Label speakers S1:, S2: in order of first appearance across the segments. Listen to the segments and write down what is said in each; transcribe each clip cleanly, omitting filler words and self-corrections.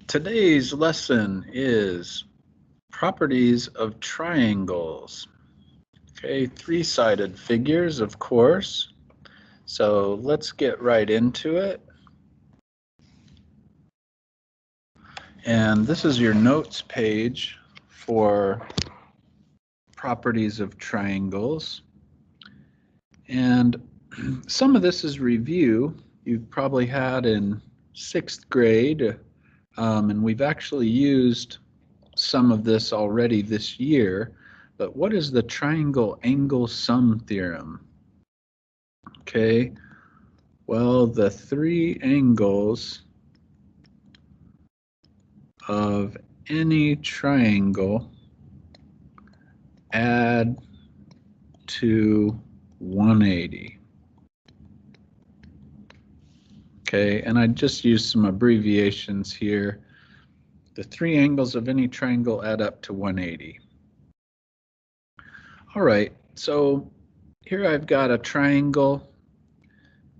S1: Today's lesson is properties of triangles. Okay, three-sided figures, of course. So let's get right into it. And this is your notes page for properties of triangles. And some of this is review you've probably had in 6th grade, and we've actually used some of this already this year. But what is the triangle angle sum theorem? Okay, well, the three angles of any triangle add to 180. Okay, and I just used some abbreviations here. The three angles of any triangle add up to 180. All right, so here I've got a triangle.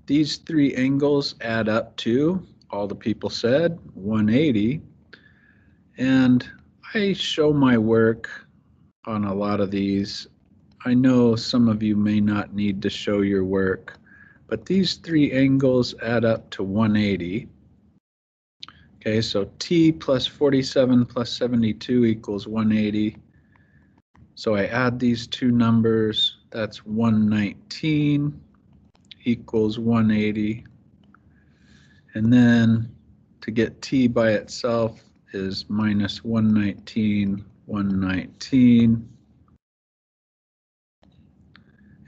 S1: These three angles add up to, all the people said, 180. And I show my work on a lot of these. I know some of you may not need to show your work, but these three angles add up to 180. Okay, so t plus 47 plus 72 equals 180. So I add these two numbers, that's 119 equals 180. And then to get t by itself is minus 119, 119.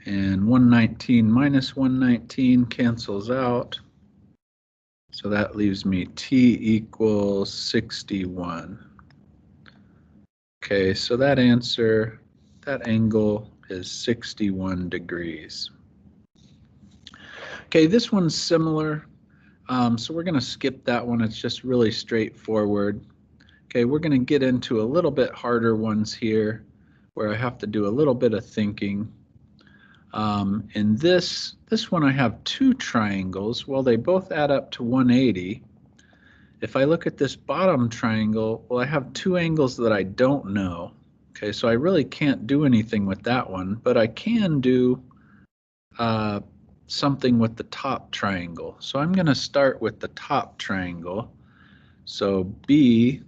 S1: And 119 minus 119 cancels out. So that leaves me t equals 61. Okay, so that answer, that angle is 61 degrees. Okay, this one's similar. So we're going to skip that one. It's just really straightforward. Okay, we're going to get into a little bit harder ones here where I have to do a little bit of thinking. In this one I have two triangles. Well, they both add up to 180. If I look at this bottom triangle, well, I have two angles that I don't know. Okay, so I really can't do anything with that one, but I can do something with the top triangle. So I'm going to start with the top triangle. So B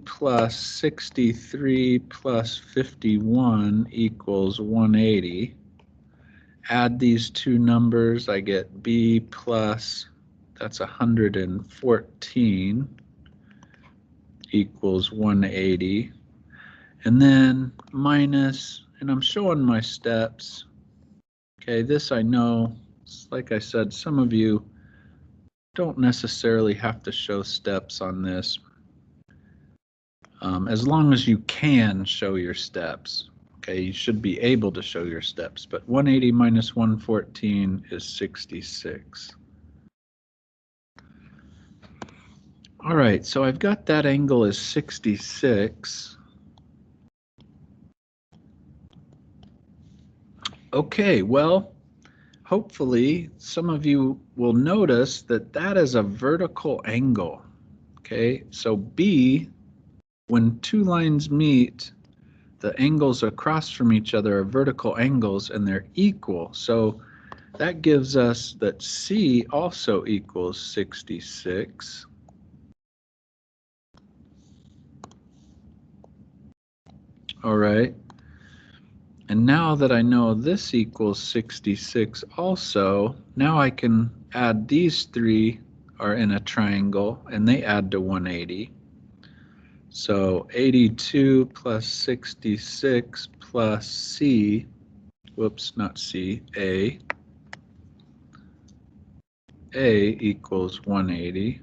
S1: plus 63 plus 51 equals 180. Add these two numbers, I get B plus, that's 114 equals 180. And then minus, and I'm showing my steps. Okay, this I know, like I said, some of you don't necessarily have to show steps on this, as long as you can show your steps. Okay, you should be able to show your steps, but 180 minus 114 is 66. All right, so I've got that angle is 66. Okay, well, hopefully some of you will notice that that is a vertical angle. Okay, so B, when two lines meet, the angles across from each other are vertical angles and they're equal. So that gives us that C also equals 66. All right. And now that I know this equals 66 also, now I can add these three are in a triangle and they add to 180. So 82 plus 66 plus C, whoops, not C, A equals 180.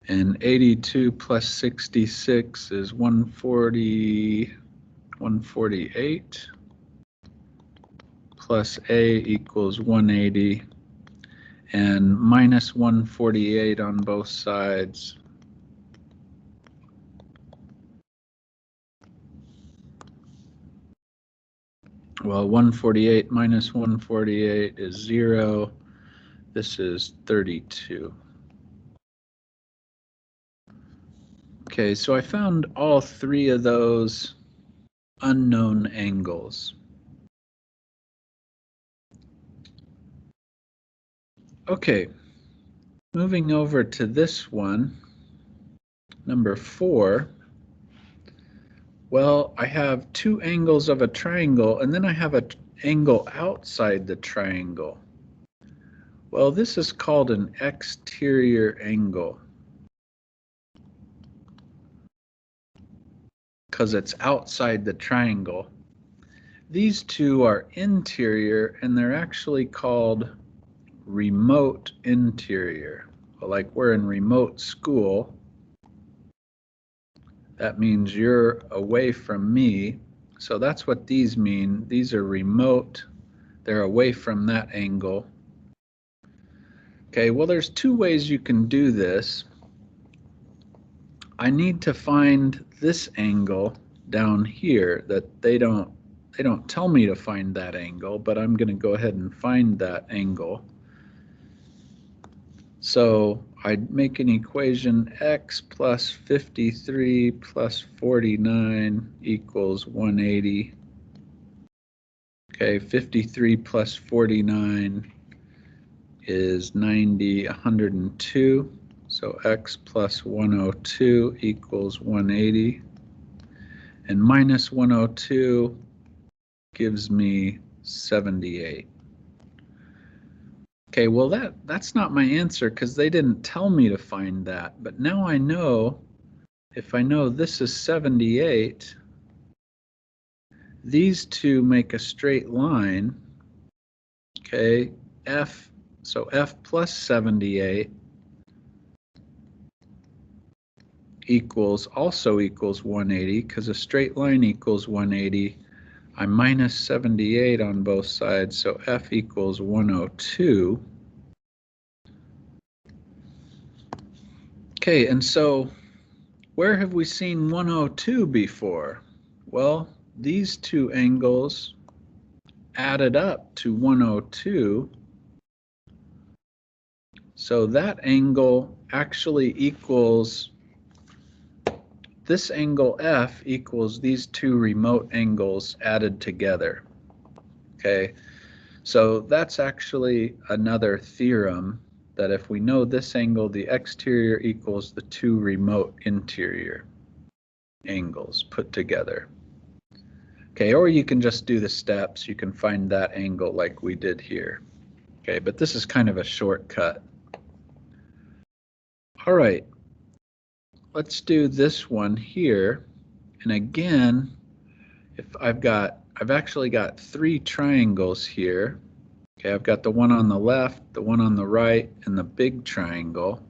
S1: And 82 plus 66 is 148 plus A equals 180, and minus 148 on both sides. Well, 148 minus 148 is 0. this is 32. Okay, so I found all three of those unknown angles. Okay, moving over to this one, number 4. Well, I have two angles of a triangle, and then I have an angle outside the triangle. Well, this is called an exterior angle because it's outside the triangle. These two are interior, and they're actually called remote interior. Like we're in remote school, that means you're away from me. So that's what these mean. These are remote. They're away from that angle. Okay, well, there's two ways you can do this. I need to find this angle down here that they don't tell me to find that angle, but I'm going to go ahead and find that angle. So I'd make an equation x plus 53 plus 49 equals 180. Okay, 53 plus 49 is 90, 102. So x plus 102 equals 180. And minus 102 gives me 78. Okay, well that's not my answer because they didn't tell me to find that. But now I know, if I know this is 78, these two make a straight line. Okay, so f plus 78 also equals 180 because a straight line equals 180. I minus 78 on both sides, so f equals 102. Okay, and so where have we seen 102 before? Well, these two angles added up to 102. So that angle actually equals, this angle F equals these two remote angles added together. Okay, so that's actually another theorem that if we know this angle, the exterior equals the two remote interior angles put together. Okay, or you can just do the steps. You can find that angle like we did here. Okay, but this is kind of a shortcut. All right, let's do this one here. And again, if I've actually got three triangles here. Okay, I've got the one on the left, the one on the right, and the big triangle.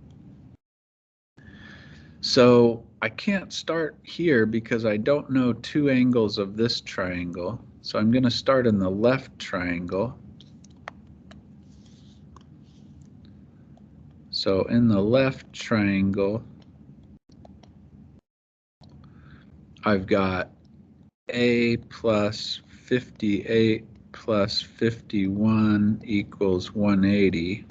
S1: So I can't start here because I don't know two angles of this triangle. So I'm going to start in the left triangle. So in the left triangle, I've got a plus 58 plus 51 equals 180.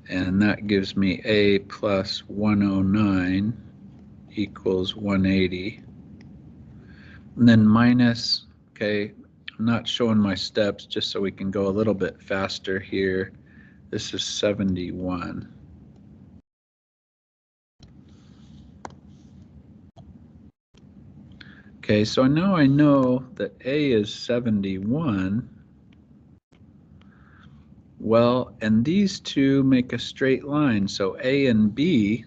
S1: And that gives me a plus 109 equals 180. And then minus, okay, I'm not showing my steps just so we can go a little bit faster here. This is 71. Okay, so now I know that A is 71. Well, and these two make a straight line, so A and B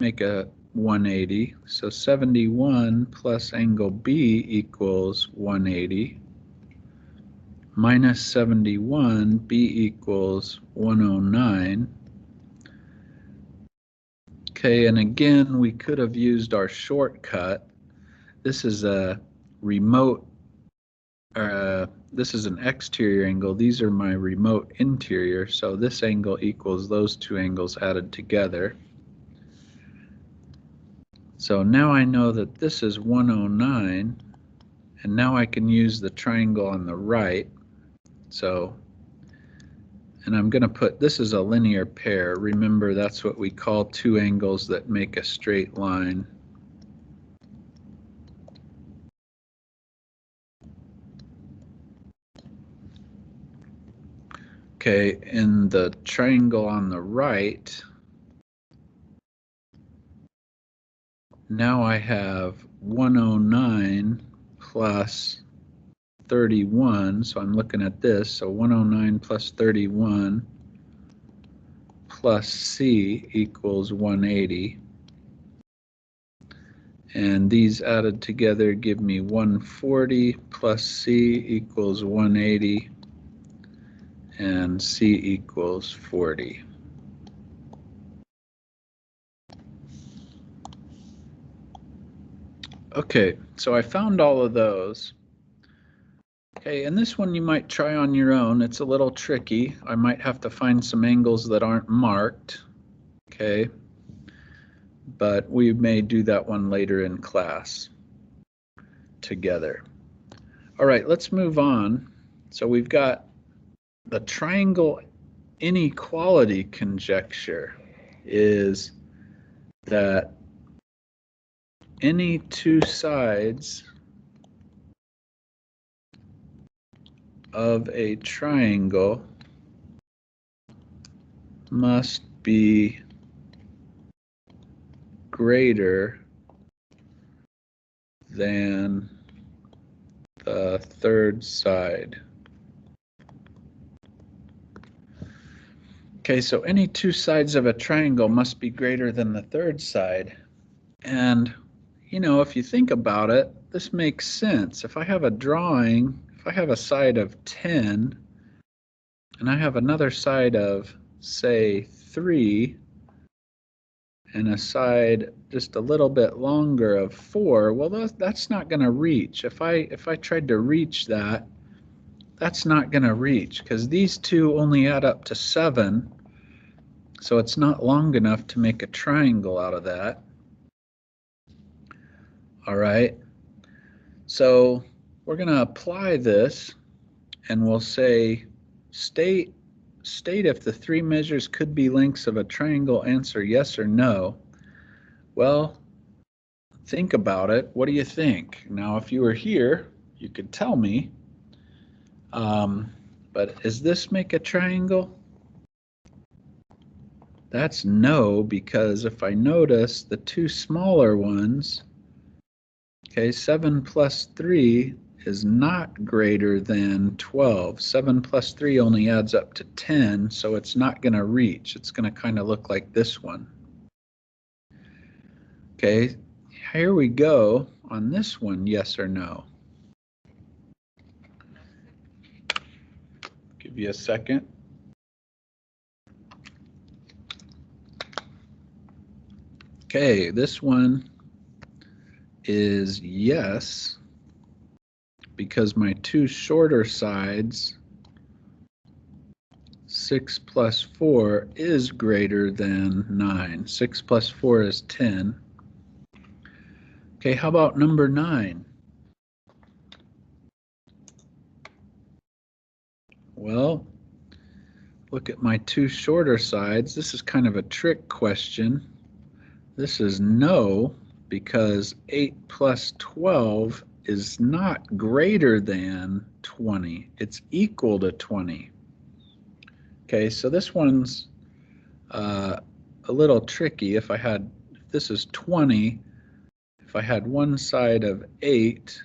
S1: make a 180. So 71 plus angle B equals 180. Minus 71, B equals 109. Okay, and again, we could have used our shortcut. This is a remote, this is an exterior angle. These are my remote interior, so this angle equals those two angles added together. So now I know that this is 109, and now I can use the triangle on the right. So And I'm going to put, this is a linear pair. Remember, that's what we call two angles that make a straight line. Okay, in the triangle on the right, now I have 109 plus 31, so I'm looking at this, so 109 plus 31 plus C equals 180. And these added together give me 140 plus C equals 180. And C equals 40. Okay, so I found all of those. Okay, and this one you might try on your own. It's a little tricky. I might have to find some angles that aren't marked. Okay, but we may do that one later in class together. All right, let's move on. So we've got the triangle inequality conjecture is that any two sides of a triangle must be greater than the third side. Okay, so any two sides of a triangle must be greater than the third side. And, you know, if you think about it, this makes sense. If I have a drawing, if I have a side of 10, and I have another side of, say, 3, and a side just a little bit longer of 4, well, that's not going to reach. If I tried to reach that, that's not going to reach because these two only add up to 7, so it's not long enough to make a triangle out of that. All right, so we're going to apply this, and we'll say state if the three measures could be lengths of a triangle, answer yes or no. Well, think about it. What do you think? Now, if you were here, you could tell me. But does this make a triangle? That's no, because if I notice the two smaller ones, okay, 7 plus 3 is not greater than 12. 7 plus 3 only adds up to 10, so it's not going to reach. It's going to kind of look like this one. Okay, here we go on this one, yes or no. Give you a second. Okay, this one is yes, because my two shorter sides, 6 plus 4 is greater than 9. 6 plus 4 is 10. Okay, how about number 9? Well, look at my two shorter sides. This is kind of a trick question. This is no, because 8 plus 12 is not greater than 20. It's equal to 20. Okay, so this one's a little tricky. If this is 20, if I had one side of 8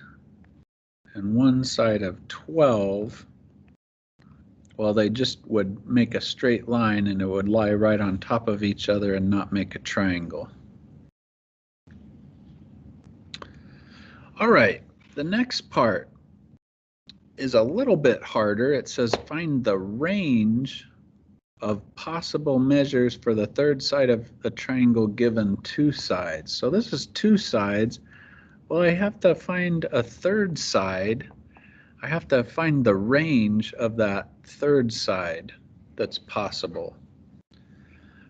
S1: and one side of 12, well, they just would make a straight line and it would lie right on top of each other and not make a triangle. All right, the next part is a little bit harder. It says find the range of possible measures for the third side of the triangle given two sides. So this is two sides. Well, I have to find a third side. I have to find the range of that third side that's possible.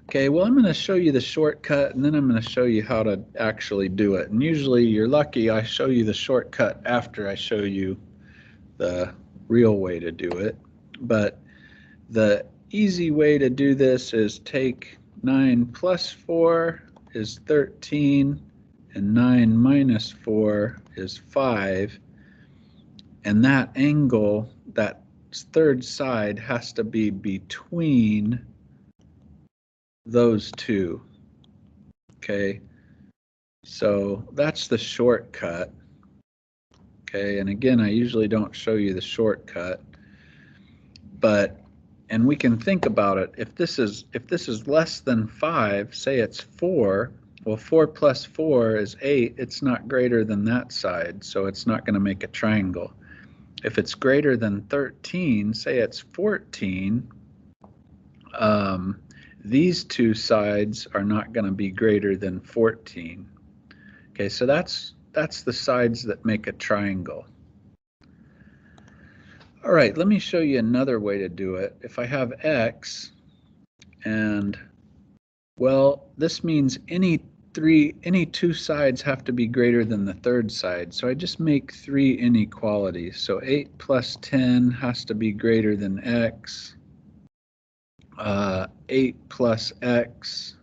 S1: Okay, well, I'm going to show you the shortcut, and then I'm going to show you how to actually do it. And usually you're lucky I show you the shortcut after I show you the real way to do it. But the easy way to do this is take 9 plus 4 is 13, and 9 minus 4 is 5. And that angle, that third side, has to be between those two. Okay, so that's the shortcut. Okay, and again, I usually don't show you the shortcut, but and we can think about it. If this is less than 5, say it's 4, well, 4 plus 4 is 8. It's not greater than that side, so it's not going to make a triangle. If it's greater than 13, say it's 14, these two sides are not going to be greater than 14. Okay, so that's the sides that make a triangle. All right, let me show you another way to do it. If I have x, and well, this means any two sides have to be greater than the third side. So I just make 3 inequalities. So 8 plus 10 has to be greater than x. 8 plus x.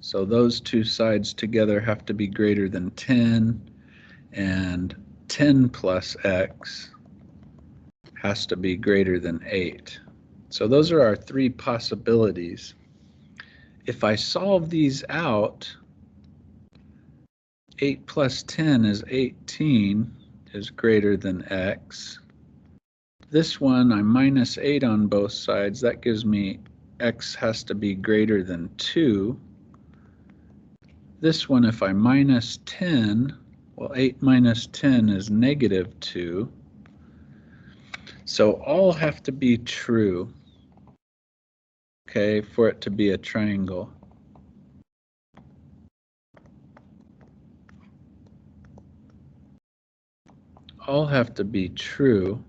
S1: So those two sides together have to be greater than 10. And 10 plus x has to be greater than 8. So those are our 3 possibilities. If I solve these out, 8 plus 10 is 18, is greater than x. This one, I minus 8 on both sides. That gives me x has to be greater than 2. This one, if I minus 10, well, 8 minus 10 is negative 2. So all have to be true, okay, for it to be a triangle. All have to be true.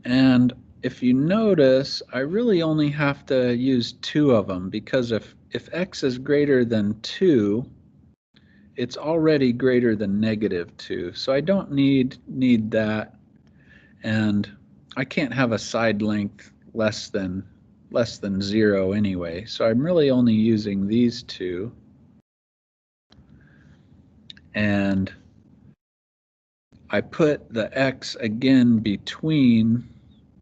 S1: And if you notice, I really only have to use 2 of them, because if x is greater than 2, it's already greater than negative 2. So I don't need that, and I can't have a side length less than 0 anyway. So I'm really only using these 2. And I put the x again between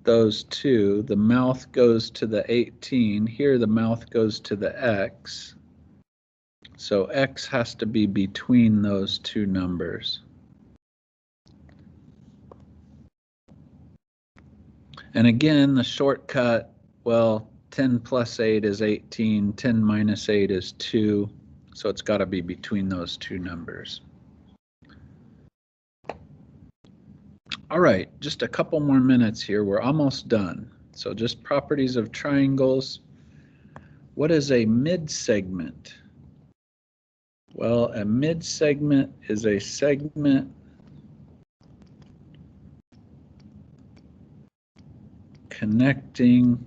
S1: those 2. The mouth goes to the 18. Here the mouth goes to the x. So x has to be between those 2 numbers. And again, the shortcut, well, 10 plus 8 is 18. 10 minus 8 is 2. So it's got to be between those 2 numbers. All right, just a couple more minutes here. We're almost done. So just properties of triangles. What is a midsegment? Well, a midsegment is a segment connecting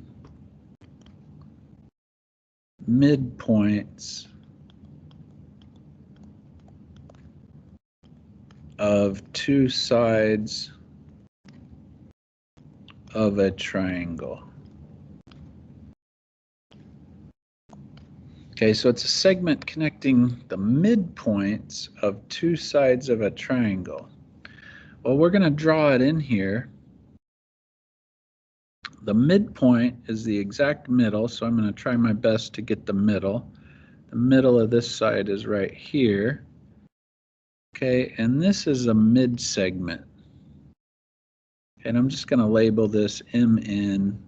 S1: midpoints of 2 sides of a triangle. Okay, so it's a segment connecting the midpoints of 2 sides of a triangle. Well, we're going to draw it in here. The midpoint is the exact middle, so I'm going to try my best to get the middle. The middle of this side is right here. Okay, and this is a midsegment. And I'm just going to label this MN,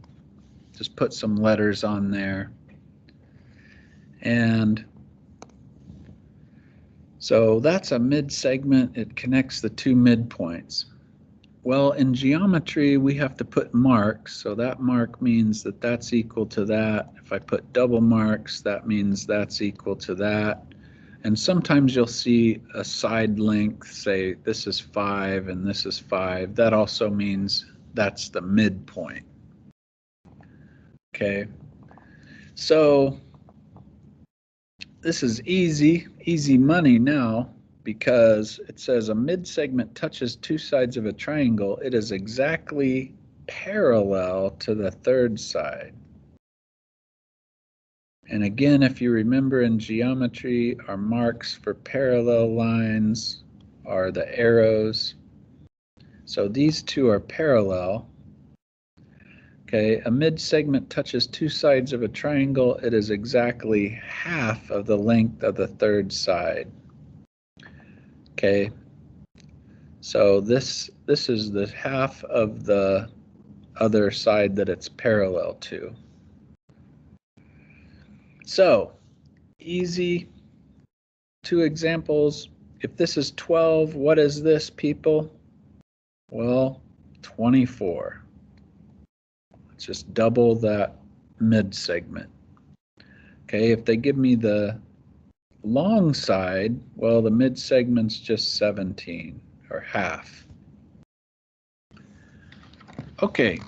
S1: just put some letters on there. And so that's a midsegment. It connects the 2 midpoints. Well, in geometry, we have to put marks. So that mark means that that's equal to that. If I put double marks, that means that's equal to that. And sometimes you'll see a side length, say this is 5 and this is 5. That also means that's the midpoint. Okay, so this is easy money now, because it says a midsegment touches 2 sides of a triangle. It is exactly parallel to the third side. And again, if you remember in geometry, our marks for parallel lines are the arrows. So these two are parallel. Okay, a mid-segment touches two sides of a triangle. It is exactly half of the length of the third side. Okay, so this is the half of the other side that it's parallel to. So, easy. Two examples. If this is 12, what is this, people? Well, 24. Let's just double that mid segment. Okay, if they give me the long side, well, the mid segment's just 17, or half. Okay,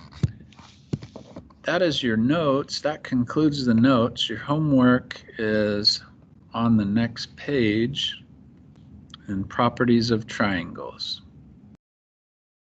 S1: that is your notes. That concludes the notes. Your homework is on the next page in Properties of Triangles.